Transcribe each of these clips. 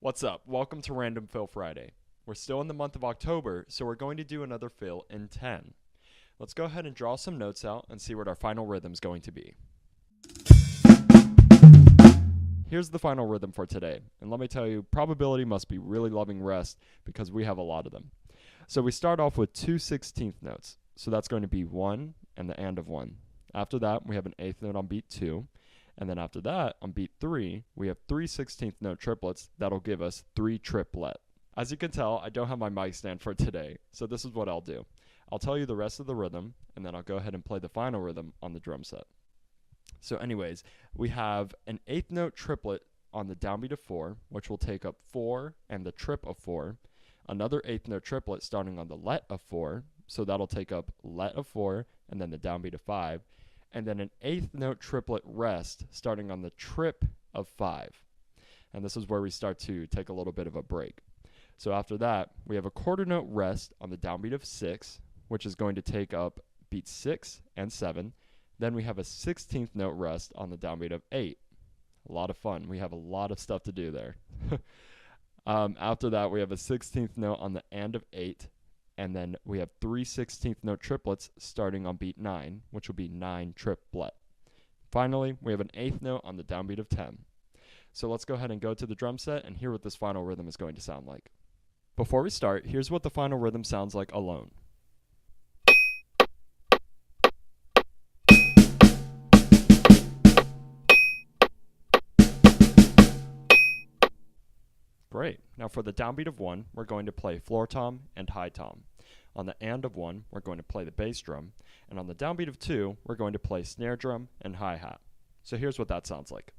What's up? Welcome to Random Fill Friday. We're still in the month of October, so we're going to do another fill in 10. Let's go ahead and draw some notes out and see what our final rhythm is going to be. Here's the final rhythm for today, and let me tell you, probability must be really loving rest because we have a lot of them. So we start off with two 16th notes, so that's going to be 1 and the and of 1. After that, we have an 8th note on beat 2. And then after that, on beat 3, we have 3 16th note triplets that'll give us 3 triplet. As you can tell, I don't have my mic stand for today, so this is what I'll do. I'll tell you the rest of the rhythm, and then I'll go ahead and play the final rhythm on the drum set. So anyways, we have an 8th note triplet on the downbeat of 4, which will take up 4 and the trip of 4. Another 8th note triplet starting on the let of 4, so that'll take up let of 4 and then the downbeat of 5. And then an 8th note triplet rest starting on the trip of 5. And this is where we start to take a little bit of a break. So after that, we have a quarter note rest on the downbeat of 6, which is going to take up beats 6 and 7. Then we have a 16th note rest on the downbeat of 8. A lot of fun. We have a lot of stuff to do there. After that, we have a 16th note on the and of 8. And then we have 3 16th note triplets starting on beat 9, which will be 9 triplet. Finally, we have an 8th note on the downbeat of 10. So let's go ahead and go to the drum set and hear what this final rhythm is going to sound like. Before we start, here's what the final rhythm sounds like alone. Great. Now for the downbeat of 1, we're going to play floor tom and high tom. On the and of 1, we're going to play the bass drum. And on the downbeat of 2, we're going to play snare drum and hi-hat. So here's what that sounds like.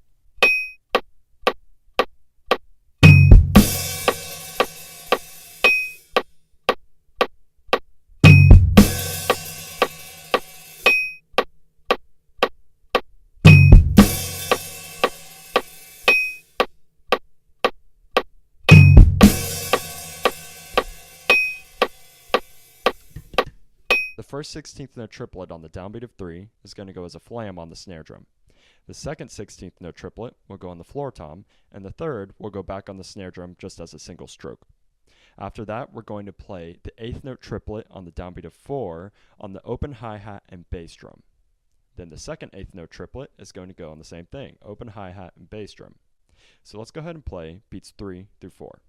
The first 16th note triplet on the downbeat of 3 is going to go as a flam on the snare drum. The second 16th note triplet will go on the floor tom, and the third will go back on the snare drum just as a single stroke. After that, we're going to play the 8th note triplet on the downbeat of 4 on the open hi-hat and bass drum. Then the second 8th note triplet is going to go on the same thing, open hi-hat and bass drum. So let's go ahead and play beats 3 through 4.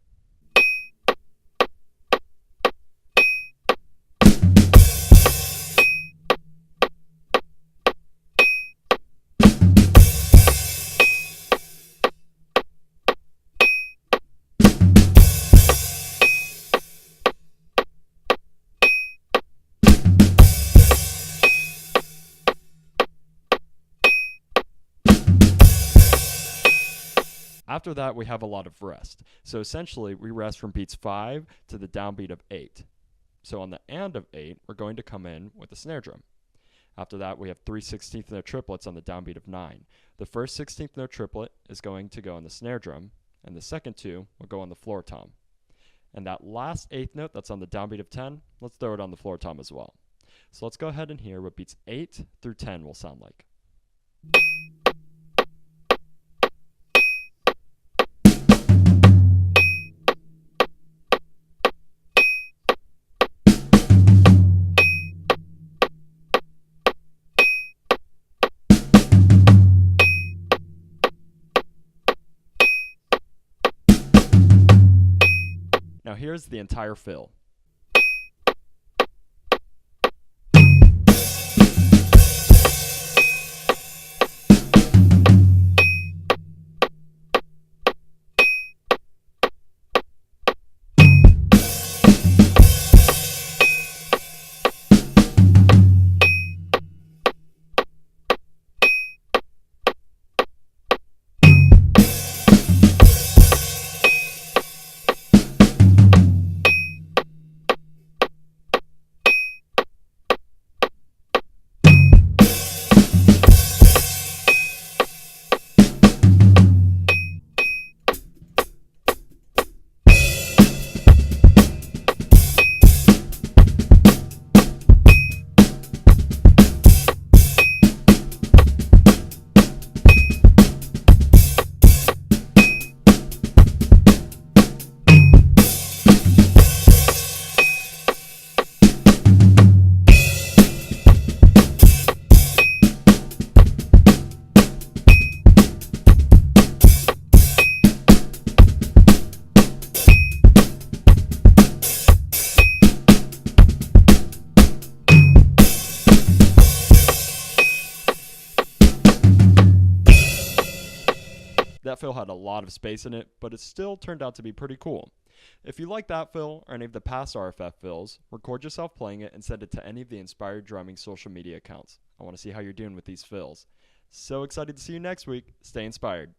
After that, we have a lot of rest. So essentially, we rest from beats 5 to the downbeat of 8. So on the and of 8, we're going to come in with the snare drum. After that, we have 3 16th note triplets on the downbeat of 9. The first 16th note triplet is going to go on the snare drum, and the second 2 will go on the floor tom. And that last 8th note that's on the downbeat of 10, let's throw it on the floor tom as well. So let's go ahead and hear what beats 8 through 10 will sound like. Now here's the entire fill. That fill had a lot of space in it, but it still turned out to be pretty cool. If you like that fill or any of the past RFF fills, record yourself playing it and send it to any of the Inspired Drumming social media accounts. I want to see how you're doing with these fills. So excited to see you next week. Stay inspired.